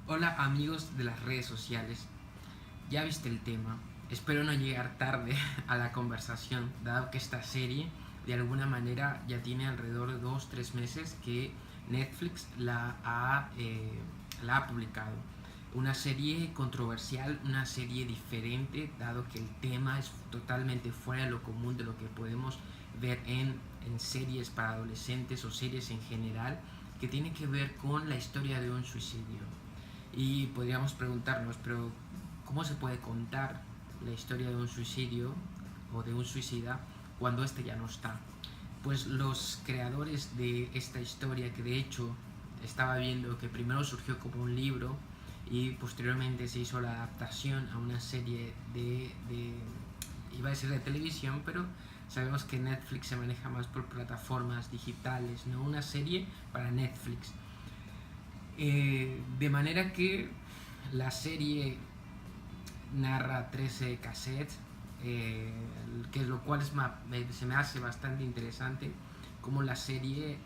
Hola amigos de las redes sociales, ya viste el tema, espero no llegar tarde a la conversación, dado que esta serie de alguna manera ya tiene alrededor de 2 o 3 meses que Netflix la ha publicado. Una serie controversial, una serie diferente, dado que el tema es totalmente fuera de lo común de lo que podemos ver en series para adolescentes o series en general, que tiene que ver con la historia de un suicidio. Y podríamos preguntarnos, pero ¿cómo se puede contar la historia de un suicidio o de un suicida cuando éste ya no está? Pues los creadores de esta historia, que de hecho estaba viendo que primero surgió como un libro y posteriormente se hizo la adaptación a una serie iba a decir de televisión, pero sabemos que Netflix se maneja más por plataformas digitales, no una serie para Netflix. De manera que la serie narra 13 cassettes, que lo cual se me hace bastante interesante cómo la serie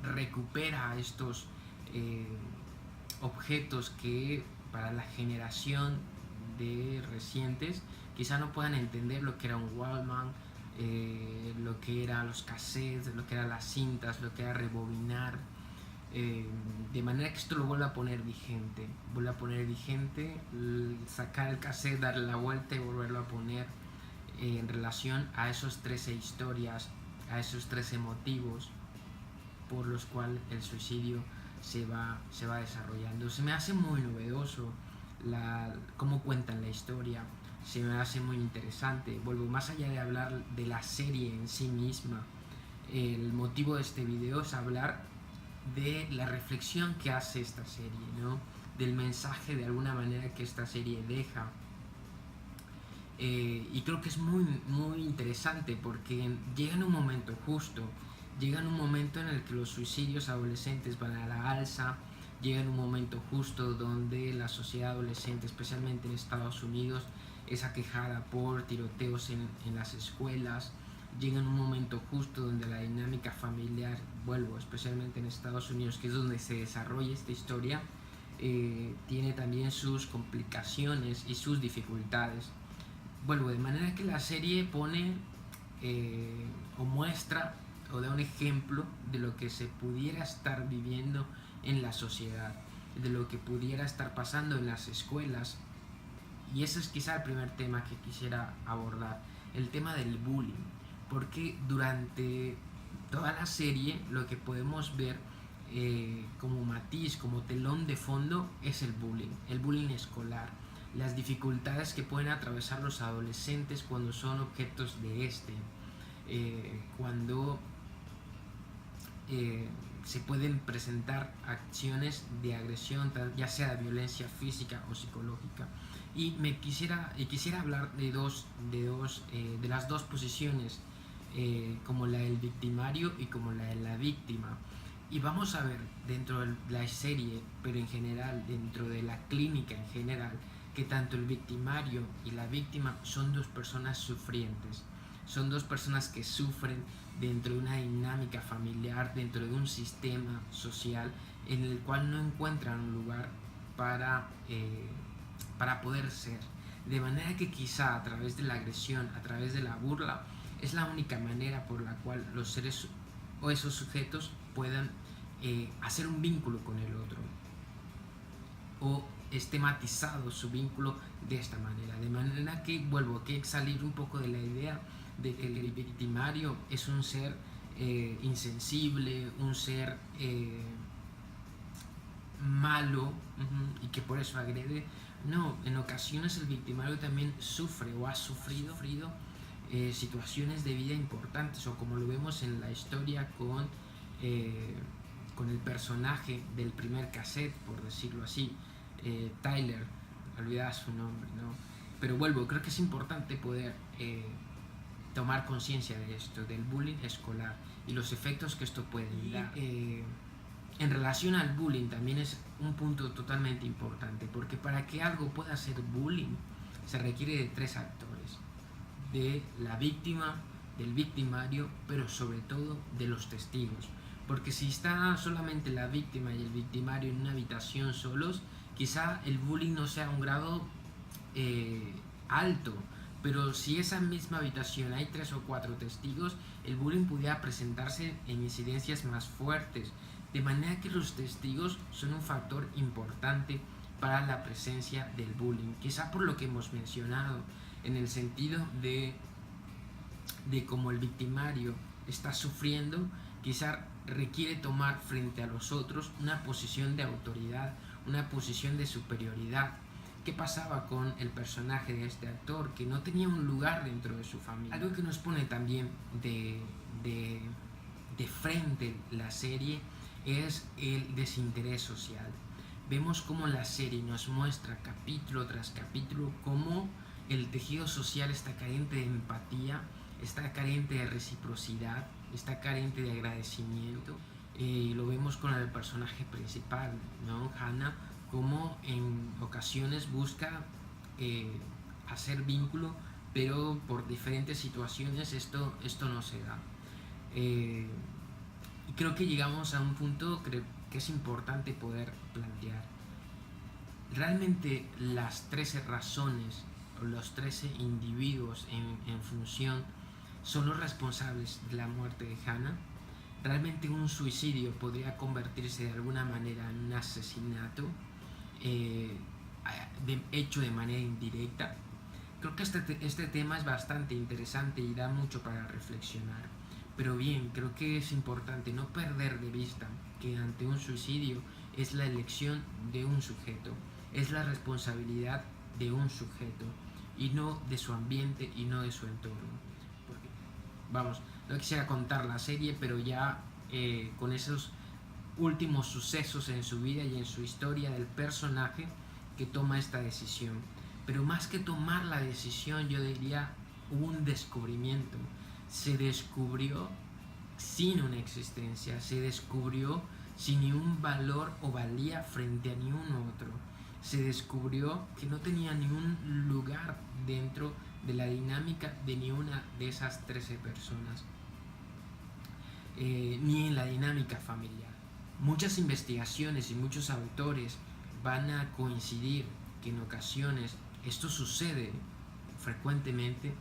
recupera estos eh, objetos que para la generación de recientes quizá no puedan entender lo que era un Walkman, lo que eran los cassettes, lo que eran las cintas, lo que era rebobinar, de manera que esto lo vuelve a poner vigente, sacar el cassette, darle la vuelta y volverlo a poner en relación a esos 13 historias, a esos 13 motivos por los cuales el suicidio se va desarrollando. Se me hace muy novedoso cómo cuentan la historia, se me hace muy interesante. Vuelvo, más allá de hablar de la serie en sí misma, el motivo de este video es hablar de la reflexión que hace esta serie, ¿no? Del mensaje de alguna manera que esta serie deja. Y creo que es muy interesante porque llega en un momento justo, llega en un momento en el que los suicidios adolescentes van a la alza, llega en un momento justo donde la sociedad adolescente, especialmente en Estados Unidos, es aquejada por tiroteos en las escuelas, llega en un momento justo donde la dinámica familiar, vuelvo, especialmente en Estados Unidos, que es donde se desarrolla esta historia, tiene también sus complicaciones y sus dificultades. Vuelvo, de manera que la serie pone o muestra o da un ejemplo de lo que se pudiera estar viviendo en la sociedad, de lo que pudiera estar pasando en las escuelas. Y ese es quizá el primer tema que quisiera abordar, el tema del bullying, porque durante toda la serie lo que podemos ver como matiz, como telón de fondo es el bullying escolar, las dificultades que pueden atravesar los adolescentes cuando son objetos de cuando se pueden presentar acciones de agresión, ya sea de violencia física o psicológica. Y quisiera hablar de las dos posiciones, como la del victimario y como la de la víctima. Y vamos a ver dentro de la serie, pero en general, dentro de la clínica en general, que tanto el victimario y la víctima son dos personas sufrientes, son dos personas que sufren dentro de una dinámica familiar, dentro de un sistema social en el cual no encuentran un lugar para poder ser. De manera que quizá a través de la agresión, a través de la burla, es la única manera por la cual los seres o esos sujetos puedan hacer un vínculo con el otro o esté matizado su vínculo de esta manera. De manera que vuelvo a salir un poco de la idea de que el victimario es un ser insensible, un ser malo, y que por eso agrede. No, en ocasiones el victimario también sufre o ha sufrido situaciones de vida importantes, o como lo vemos en la historia con el personaje del primer cassette, por decirlo así, Tyler, olvidaba su nombre, ¿no? Pero vuelvo, creo que es importante poder tomar conciencia de esto, del bullying escolar y los efectos que esto puede dar. En relación al bullying también es un punto totalmente importante, porque para que algo pueda ser bullying se requiere de tres actores: de la víctima, del victimario, pero sobre todo de los testigos. Porque si está solamente la víctima y el victimario en una habitación solos, quizá el bullying no sea un grado alto, pero si esa misma habitación hay 3 o 4 testigos, el bullying pudiera presentarse en incidencias más fuertes, de manera que los testigos son un factor importante para la presencia del bullying, quizá por lo que hemos mencionado, en el sentido de cómo el victimario está sufriendo, quizá requiere tomar frente a los otros una posición de autoridad, una posición de superioridad. ¿Qué pasaba con el personaje de este actor? Que no tenía un lugar dentro de su familia. Algo que nos pone también de frente la serie es el desinterés social. Vemos cómo la serie nos muestra capítulo tras capítulo cómo el tejido social está carente de empatía, está carente de reciprocidad, está carente de agradecimiento. Lo vemos con el personaje principal, ¿no? Hannah, como en ocasiones busca hacer vínculo, pero por diferentes situaciones esto no se da. Y creo que llegamos a un punto que es importante poder plantear. Realmente las 13 razones o los 13 individuos en función son los responsables de la muerte de Hannah. Realmente un suicidio podría convertirse de alguna manera en un asesinato hecho de manera indirecta. Creo que este tema es bastante interesante y da mucho para reflexionar. Pero bien, creo que es importante no perder de vista que ante un suicidio es la elección de un sujeto, es la responsabilidad de un sujeto y no de su ambiente y no de su entorno. Porque, vamos, no quisiera contar la serie, pero ya con esos últimos sucesos en su vida y en su historia del personaje que toma esta decisión. Pero más que tomar la decisión, yo diría un descubrimiento. Se descubrió sin una existencia, se descubrió sin ni un valor o valía frente a ni un otro. Se descubrió que no tenía ni un lugar dentro de la dinámica de ni una de esas 13 personas, ni en la dinámica familiar. Muchas investigaciones y muchos autores van a coincidir que en ocasiones esto sucede frecuentemente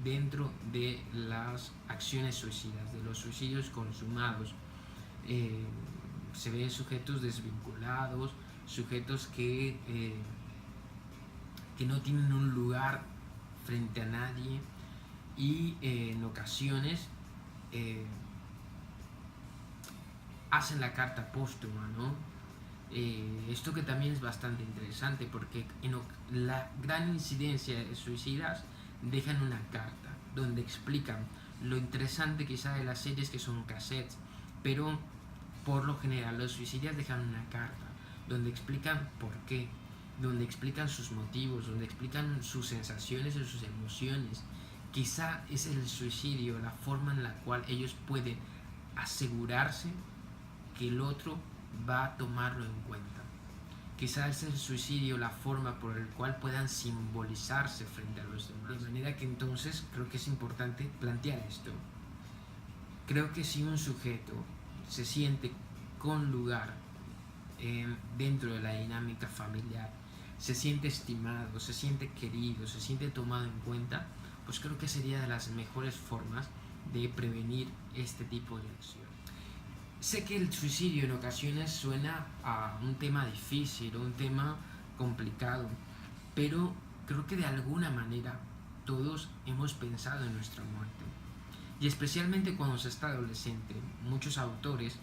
dentro de las acciones suicidas, de los suicidios consumados. Se ven sujetos desvinculados, sujetos que no tienen un lugar frente a nadie y en ocasiones hacen la carta póstuma, ¿no? Esto que también es bastante interesante porque en la gran incidencia de suicidas dejan una carta donde explican. Lo interesante quizá de las series que son cassettes, pero por lo general los suicidas dejan una carta donde explican por qué, donde explican sus motivos, donde explican sus sensaciones y sus emociones. Quizá es el suicidio la forma en la cual ellos pueden asegurarse que el otro va a tomarlo en cuenta. Quizás es el suicidio la forma por la cual puedan simbolizarse frente a los demás. De manera que entonces creo que es importante plantear esto. Creo que si un sujeto se siente con lugar dentro de la dinámica familiar, se siente estimado, se siente querido, se siente tomado en cuenta, pues creo que sería de las mejores formas de prevenir este tipo de acción. Sé que el suicidio en ocasiones suena a un tema difícil o un tema complicado, pero creo que de alguna manera todos hemos pensado en nuestra muerte. Y especialmente cuando se está adolescente, muchos autores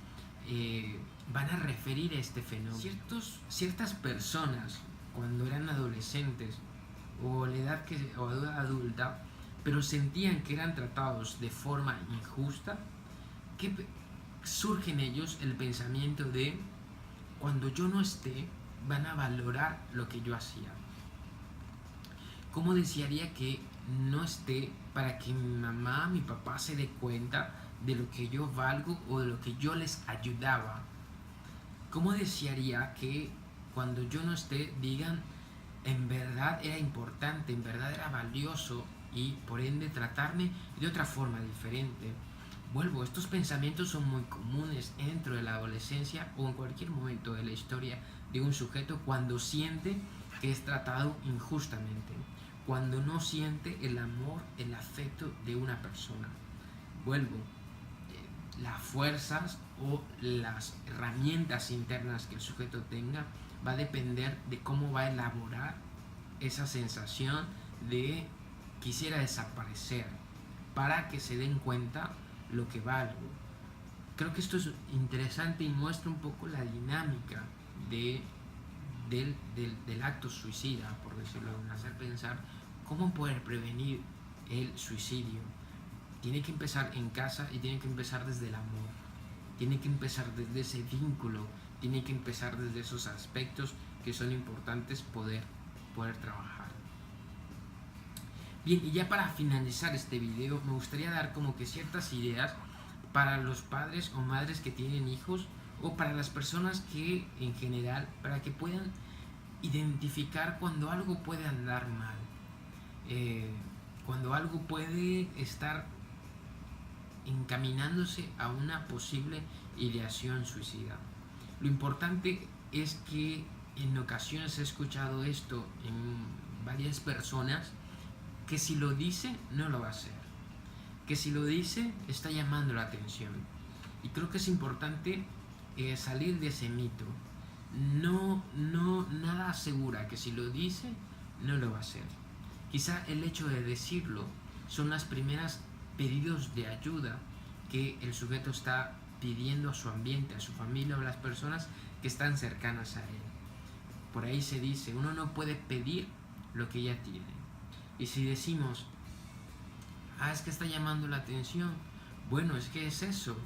van a referir a este fenómeno. Ciertas personas, cuando eran adolescentes o a la edad adulta, pero sentían que eran tratados de forma injusta, que surge en ellos el pensamiento de cuando yo no esté van a valorar lo que yo hacía. ¿Cómo desearía que no esté para que mi mamá, mi papá se dé cuenta de lo que yo valgo o de lo que yo les ayudaba? ¿Cómo desearía que cuando yo no esté digan en verdad era importante, en verdad era valioso y por ende tratarme de otra forma diferente? Vuelvo, estos pensamientos son muy comunes dentro de la adolescencia o en cualquier momento de la historia de un sujeto cuando siente que es tratado injustamente, cuando no siente el amor, el afecto de una persona. Vuelvo, las fuerzas o las herramientas internas que el sujeto tenga va a depender de cómo va a elaborar esa sensación de quisiera desaparecer para que se den cuenta lo que valgo. Creo que esto es interesante y muestra un poco la dinámica del acto suicida, por decirlo, de hacer pensar cómo poder prevenir el suicidio. Tiene que empezar en casa y tiene que empezar desde el amor. Tiene que empezar desde ese vínculo, tiene que empezar desde esos aspectos que son importantes poder trabajar. Bien, y ya para finalizar este video me gustaría dar como que ciertas ideas para los padres o madres que tienen hijos o para las personas que en general, para que puedan identificar cuando algo puede andar mal, cuando algo puede estar encaminándose a una posible ideación suicida. Lo importante es que en ocasiones he escuchado esto en varias personas, que si lo dice no lo va a hacer, que si lo dice está llamando la atención. Y creo que es importante salir de ese mito. Nada asegura que si lo dice no lo va a hacer. Quizá el hecho de decirlo son las primeras pedidos de ayuda que el sujeto está pidiendo a su ambiente, a su familia o a las personas que están cercanas a él. Por ahí se dice, uno no puede pedir lo que ya tiene. Y si decimos, es que está llamando la atención, bueno, es que es eso.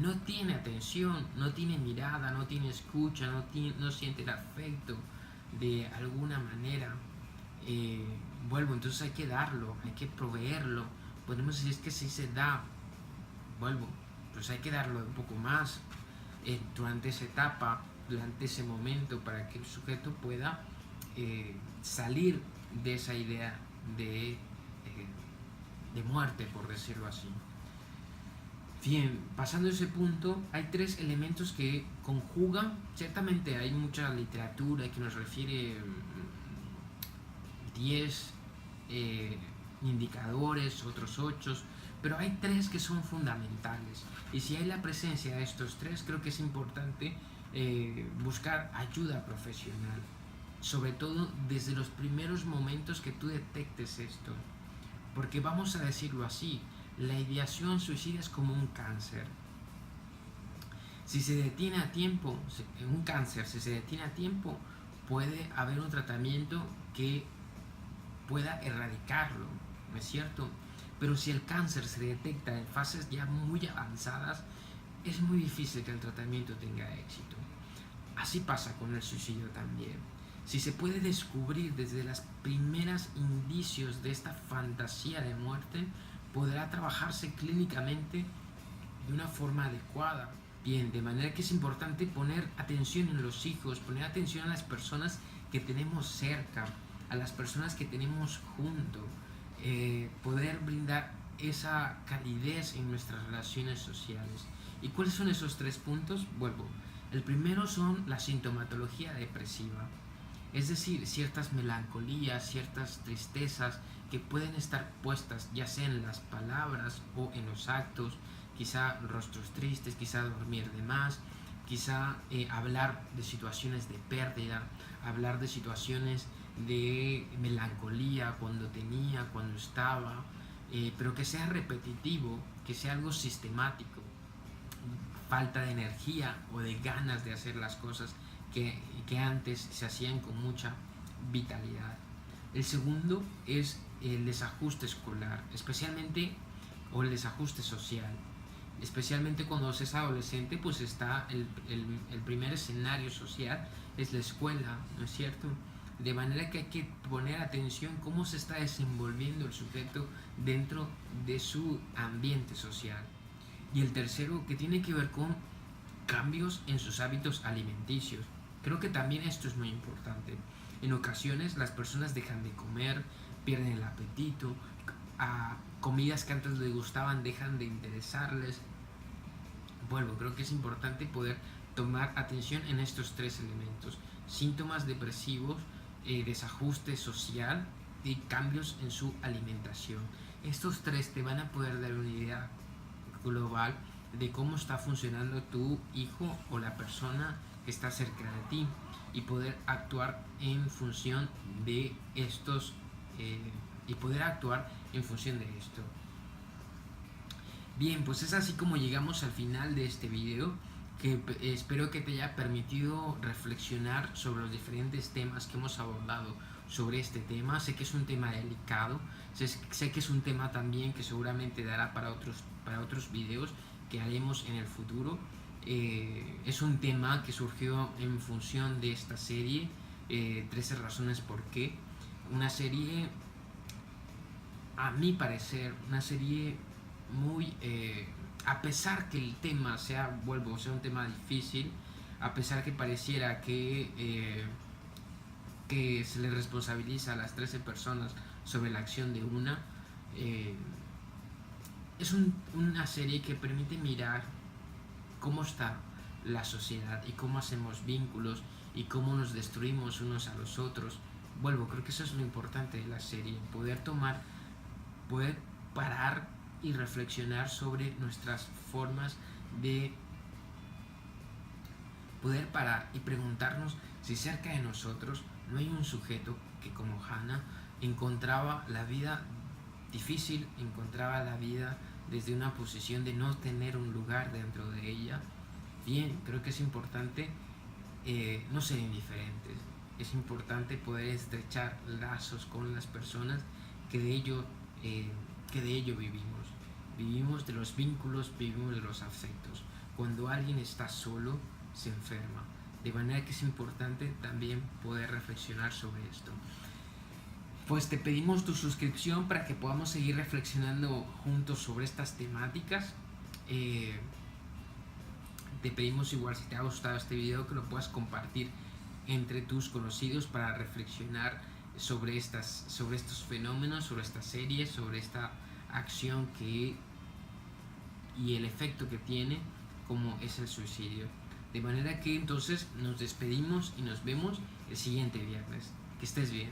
No tiene atención, no tiene mirada, no tiene escucha, no siente el afecto de alguna manera. Vuelvo, entonces hay que darlo, hay que proveerlo. Podemos decir, es que si se da, vuelvo, pues hay que darlo un poco más durante esa etapa, durante ese momento, para que el sujeto pueda salir de esa idea de muerte, por decirlo así. Bien, pasando ese punto, hay tres elementos que conjugan. Ciertamente hay mucha literatura que nos refiere 10 indicadores, otros 8, pero hay tres que son fundamentales. Y si hay la presencia de estos tres, creo que es importante buscar ayuda profesional, sobre todo desde los primeros momentos que tú detectes esto. Porque vamos a decirlo así, la ideación suicida es como un cáncer. Si se detiene a tiempo, un cáncer, si se detiene a tiempo, puede haber un tratamiento que pueda erradicarlo, ¿no es cierto? Pero si el cáncer se detecta en fases ya muy avanzadas, es muy difícil que el tratamiento tenga éxito. Así pasa con el suicidio también. Si se puede descubrir desde los primeros indicios de esta fantasía de muerte, podrá trabajarse clínicamente de una forma adecuada. Bien, de manera que es importante poner atención en los hijos, poner atención a las personas que tenemos cerca, a las personas que tenemos junto, poder brindar esa calidez en nuestras relaciones sociales. ¿Y cuáles son esos tres puntos? Vuelvo. El primero son la sintomatología depresiva, es decir, ciertas melancolías, ciertas tristezas que pueden estar puestas ya sea en las palabras o en los actos, quizá rostros tristes, quizá dormir de más, quizá hablar de situaciones de pérdida, hablar de situaciones de melancolía cuando tenía, cuando estaba, pero que sea repetitivo, que sea algo sistemático, falta de energía o de ganas de hacer las cosas que antes se hacían con mucha vitalidad. El segundo es el desajuste escolar, especialmente, o el desajuste social. Especialmente cuando se es adolescente, pues está el primer escenario social, es la escuela, ¿no es cierto? De manera que hay que poner atención cómo se está desenvolviendo el sujeto dentro de su ambiente social. Y el tercero, que tiene que ver con cambios en sus hábitos alimenticios. Creo que también esto es muy importante. En ocasiones las personas dejan de comer, pierden el apetito, comidas que antes les gustaban dejan de interesarles. Bueno, creo que es importante poder tomar atención en estos tres elementos: síntomas depresivos, desajuste social y cambios en su alimentación. Estos tres te van a poder dar una idea global de cómo está funcionando tu hijo o la persona que está cerca de ti, y poder actuar en función de estos esto. Bien, pues es así como llegamos al final de este video, que espero que te haya permitido reflexionar sobre los diferentes temas que hemos abordado sobre este tema. Sé que es un tema delicado, sé que es un tema también que seguramente dará para otros videos que haremos en el futuro. Es un tema que surgió en función de esta serie, 13 razones por qué. Una serie, a mi parecer, una serie muy... a pesar que el tema sea un tema difícil, a pesar que pareciera que se le responsabiliza a las 13 personas sobre la acción de una, es una serie que permite mirar cómo está la sociedad y cómo hacemos vínculos y cómo nos destruimos unos a los otros. Creo que eso es lo importante de la serie, poder parar y reflexionar sobre nuestras formas de poder parar y preguntarnos si cerca de nosotros no hay un sujeto que, como Hannah, encontraba la vida difícil, encontraba la vida desde una posición de no tener un lugar dentro de ella. Bien, creo que es importante no ser indiferentes. Es importante poder estrechar lazos con las personas que de ello vivimos. Vivimos de los vínculos, vivimos de los afectos. Cuando alguien está solo, se enferma. De manera que es importante también poder reflexionar sobre esto. Pues te pedimos tu suscripción para que podamos seguir reflexionando juntos sobre estas temáticas. Te pedimos igual, si te ha gustado este video, que lo puedas compartir entre tus conocidos para reflexionar sobre estos fenómenos, sobre esta serie, sobre esta acción y el efecto que tiene, como es el suicidio. De manera que entonces nos despedimos y nos vemos el siguiente viernes. Que estés bien.